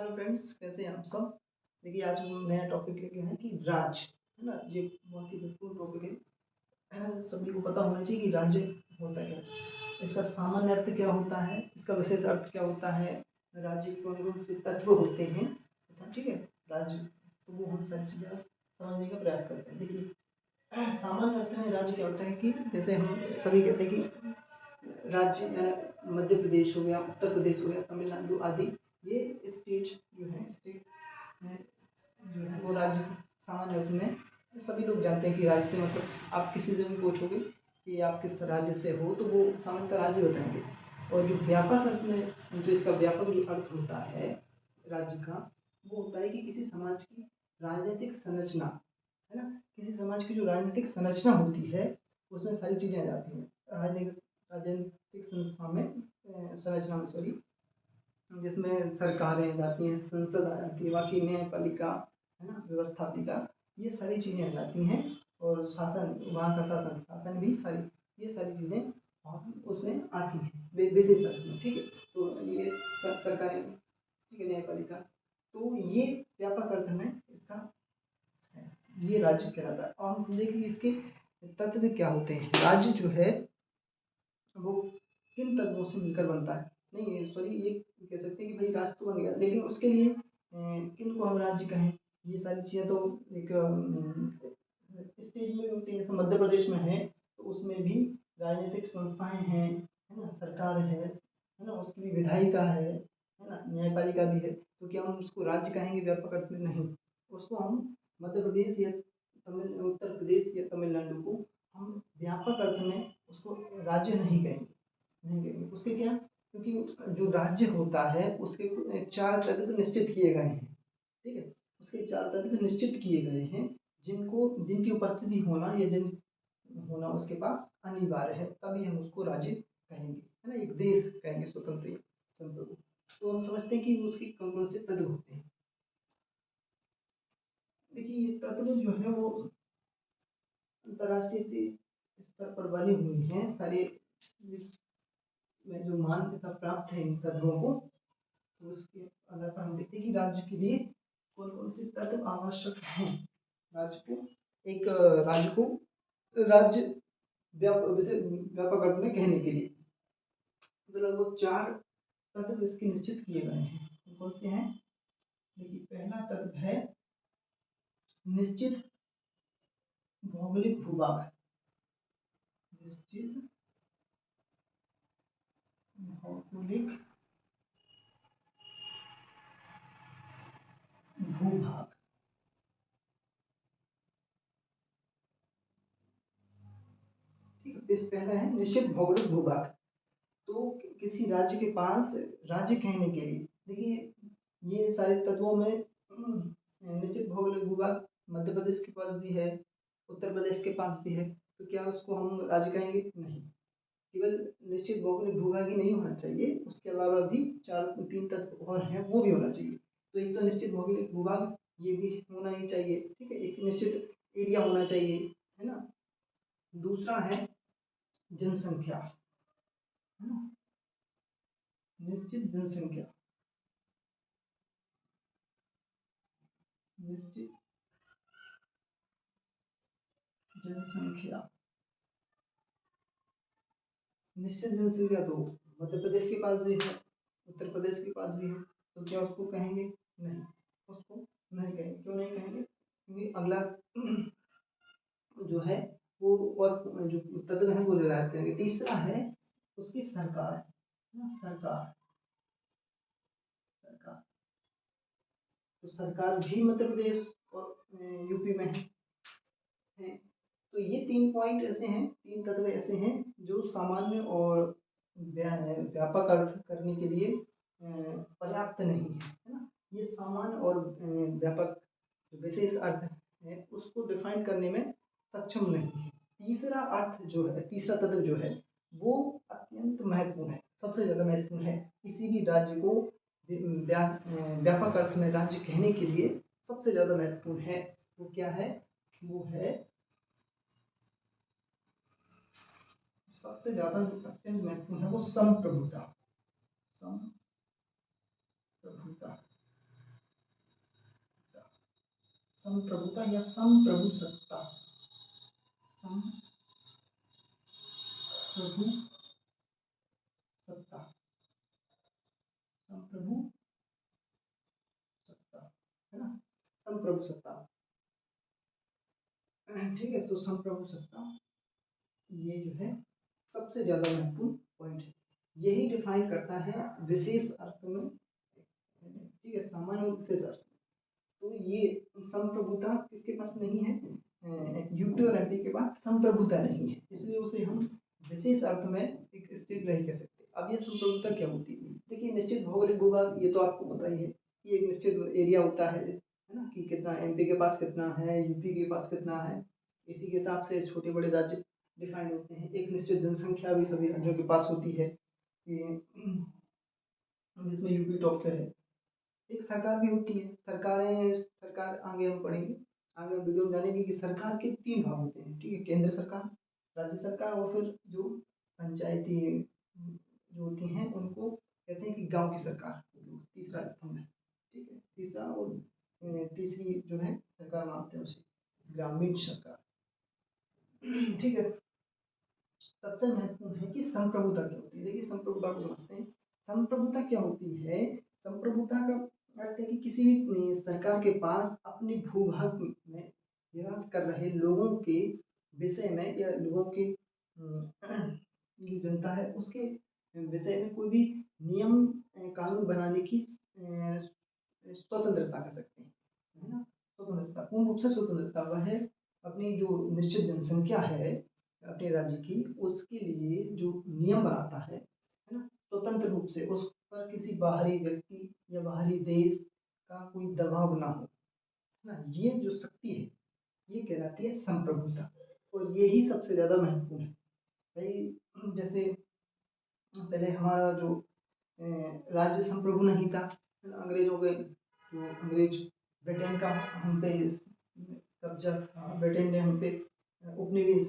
Hello friends, कैसे हैं आप सब। देखिए, आज हम नया टॉपिक लेके हैं कि राज्य, है ना। ये बहुत ही महत्वपूर्ण टॉपिक है। सभी को पता होना चाहिए कि राज्य होता क्या है, इसका सामान्य अर्थ क्या होता है, इसका विशेष अर्थ क्या होता है, राज्य के कौन कौन से तत्व होते हैं, ठीक है। राज्य, तो वो हम सारी चीज़ें आज समझने का प्रयास करते हैं। देखिए, सामान्य अर्थ में राज्य क्या होता है कि जैसे हम सभी कहते हैं कि राज्य मध्य प्रदेश हो गया, उत्तर प्रदेश हो गया, तमिलनाडु आदि, ये स्टेट जो है, स्टेट जो है वो राज्य सामान्य अर्थ में सभी लोग जानते हैं कि राज्य से मतलब आप किसी से भी पूछोगे कि आप किस राज्य से हो तो वो सामान्यतः राज्य बताएंगे। और जो व्यापक अर्थ में, जो इसका व्यापक जो अर्थ होता है राज्य का, वो होता है कि किसी समाज की राजनीतिक संरचना, है ना। किसी समाज की जो राजनीतिक संरचना होती है उसमें सारी चीज़ें आ जाती हैं। राजनीतिक संस्था में संरचना में, सॉरी, जिसमें सरकारें आ जाती हैं, संसद आ जाती है, बाकी न्यायपालिका, है ना, व्यवस्थापिका, ये सारी चीज़ें आ जाती हैं। और शासन, वहाँ का शासन, शासन भी सारी, ये सारी चीज़ें उसमें आती हैं विशेष अर्थ में, ठीक है। तो ये सरकारें, ठीक है, न्यायपालिका, तो ये व्यापक अर्थ में इसका है, ये राज्य कहलाता है। और हम समझे कि इसके तत्व क्या होते हैं। राज्य जो है वो किन तत्वों से मिलकर बनता है, नहीं सॉरी, ये कह सकते हैं कि भाई राज्य तो बन गया, लेकिन उसके लिए किन को हम राज्य कहें, ये सारी चीज़ें तो एक स्टेज में होती है। जैसे मध्य प्रदेश में है तो उसमें भी राजनीतिक संस्थाएं हैं, है ना, सरकार है ना, उसकी भी विधायिका है ना, न्यायपालिका भी है। तो क्या हम उसको राज्य कहेंगे व्यापक अर्थ में? नहीं, उसको हम मध्य प्रदेश या उत्तर प्रदेश या तमिलनाडु को हम व्यापक अर्थ में उसको राज्य नहीं कहेंगे, नहीं कहेंगे। उसके क्या, क्योंकि जो राज्य होता है उसके चार तत्व निश्चित किए गए हैं, ठीक है। उसके चार तत्व निश्चित किए गए हैं, जिनको, जिनकी उपस्थिति होना या जिन होना उसके पास अनिवार्य है, तभी हम उसको राज्य कहेंगे, है ना, एक देश कहेंगे, स्वतंत्र संप्रभु। तो हम समझते हैं कि उसके कौन कौन से तत्व होते हैं। देखिए, ये तत्व जो है वो अंतर्राष्ट्रीय स्तर पर बनी हुई हैं सारे, में जो मान्यता प्राप्त है इन तत्वों को। तो उसके आधार पर हम देखते हैं कि राज्य के लिए कौन कौन से तत्व आवश्यक हैं। राज्य को, एक राज्य को राज्य व्यापक अर्थ में कहने के लिए तो लगभग चार तत्व इसके निश्चित किए गए हैं। कौन कौन से हैं? देखिए, पहला तत्व है निश्चित भौगोलिक भूभाग, निश्चित भौगोलिक भूभाग, ठीक है। इस पहला है निश्चित भौगोलिक भूभाग। तो किसी राज्य के पास राज्य कहने के लिए, देखिए, ये सारे तत्वों में निश्चित भौगोलिक भूभाग मध्य प्रदेश के पास भी है, उत्तर प्रदेश के पास भी है, तो क्या उसको हम राज्य कहेंगे? नहीं। केवल निश्चित भौगोलिक भूभाग ही नहीं होना चाहिए, उसके अलावा भी चार तीन तत्व और हैं, वो भी होना चाहिए। तो एक तो निश्चित भौगोलिक भूभाग, ये भी होना ही चाहिए, ठीक है, एक निश्चित एरिया होना चाहिए, है ना। दूसरा है जनसंख्या, है ना, निश्चित जनसंख्या, निश्चित जनसंख्या, निश्चित जनसंख्या तो मध्य प्रदेश के पास भी है, उत्तर प्रदेश के पास भी है, तो क्या उसको कहेंगे? नहीं, उसको नहीं कहेंगे। क्यों नहीं कहेंगे? क्योंकि अगला जो है वो, और जो तत्व है वो निर्धारित करेंगे। तीसरा है उसकी सरकार, है ना, सरकार, सरकार, तो सरकार भी मध्य प्रदेश और यूपी में है। तो ये तीन पॉइंट ऐसे हैं, तीन तत्व ऐसे हैं जो सामान्य और व्यापक अर्थ करने के लिए पर्याप्त नहीं है ना। ये सामान्य और व्यापक विशेष अर्थ है उसको डिफाइन करने में सक्षम नहीं है। तीसरा अर्थ जो है, तीसरा तत्व जो है वो अत्यंत महत्वपूर्ण है, सबसे ज़्यादा महत्वपूर्ण है। किसी भी राज्य को व्यापक अर्थ में राज्य कहने के लिए सबसे ज़्यादा महत्वपूर्ण है। वो क्या है? वो है, सबसे ज्यादा जो अत्यंत महत्वपूर्ण है वो संप्रभुता, संप्रभुता। संप्रभुता या संप्रभु सत्ता, संप्रभु सत्ता, संप्रभु सत्ता, है ना, संप्रभु सत्ता। ठीक है, तो संप्रभु सत्ता ये जो है सबसे ज्यादा महत्वपूर्ण पॉइंट है। यही डिफाइन करता है विशेष अर्थ में, ठीक है, सामान्य और विशेष अर्थ में। तो ये संप्रभुता किसके पास नहीं है, यूपी और एमपी के पास संप्रभुता नहीं है, इसलिए उसे हम विशेष अर्थ में एक स्टेट नहीं कह सकते। अब ये संप्रभुता क्या होती है, देखिए निश्चित भौगोलिक भूभाग ये तो आपको पता ही है कि एक निश्चित एरिया होता है ना, कि कितना एमपी के पास कितना है, यूपी के पास कितना है, इसी के हिसाब से छोटे बड़े राज्य डिफाइन होते हैं। एक निश्चित जनसंख्या भी सभी राज्यों के पास होती है, जिसमें यूपी टॉप पे है। एक सरकार भी होती है, सरकार आगे हम पढ़ेंगे, आगे वीडियो में जानेंगे कि सरकार के 3 भाग होते हैं, ठीक है, केंद्र सरकार, राज्य सरकार और फिर जो पंचायती जो होती हैं उनको कहते हैं कि गांव की सरकार, जो तीसरा स्तंभ है, ठीक है, तीसरा और तीसरी जो है सरकार मानते हैं उसे ग्रामीण सरकार। ठीक है, सबसे महत्वपूर्ण है कि संप्रभुता क्या होती है। देखिए संप्रभुता को समझते हैं। संप्रभुता क्या होती है, संप्रभुता का अर्थ है कि किसी भी सरकार के पास अपने भूभाग में निवास कर रहे लोगों के विषय में या लोगों के जो जनता है उसके विषय में कोई भी नियम कानून बनाने की स्वतंत्रता कह सकते हैं, है ना, स्वतंत्रता, पूर्ण रूप से स्वतंत्रता। वह है अपनी जो निश्चित जनसंख्या है अपने राज्य की, उसके लिए जो नियम बनाता है ना, स्वतंत्र रूप से, उस पर किसी बाहरी व्यक्ति या बाहरी देश का कोई दबाव ना हो, ना, ये जो शक्ति है ये कहलाती है संप्रभुता। और यही सबसे ज्यादा महत्वपूर्ण है भाई। जैसे पहले हमारा जो राज्य संप्रभु नहीं था, अंग्रेजों के जो अंग्रेज ब्रिटेन का हम पे कब्जा था, ब्रिटेन ने हम पे उपनिवेश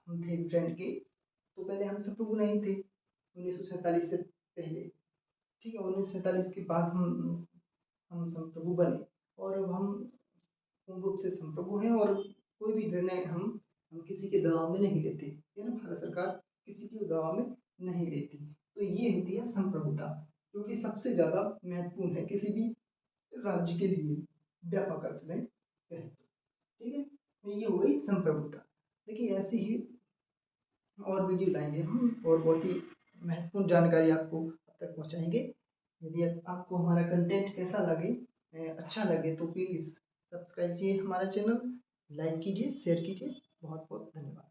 हम थे ब्रिटेन के, तो पहले हम संप्रभु नहीं थे 1947 से पहले, ठीक है, 1947 के बाद हम संप्रभु बने और अब हम पूर्ण रूप से संप्रभु हैं और कोई भी निर्णय हम किसी के दबाव में नहीं लेते, है ना, भारत सरकार किसी के दबाव में नहीं लेती। तो ये होती है संप्रभुता, जो कि सबसे ज्यादा महत्वपूर्ण है किसी भी राज्य के लिए व्यापक अर्थ में कहें तो। ठीक है, तो ये हो गई संप्रभुता। देखिए ऐसी ही और वीडियो लाएंगे हम और बहुत ही महत्वपूर्ण जानकारी आपको अब तक पहुंचाएंगे। यदि आपको हमारा कंटेंट कैसा लगे, अच्छा लगे, तो प्लीज़ सब्सक्राइब कीजिए हमारा चैनल, लाइक कीजिए, शेयर कीजिए। बहुत बहुत धन्यवाद।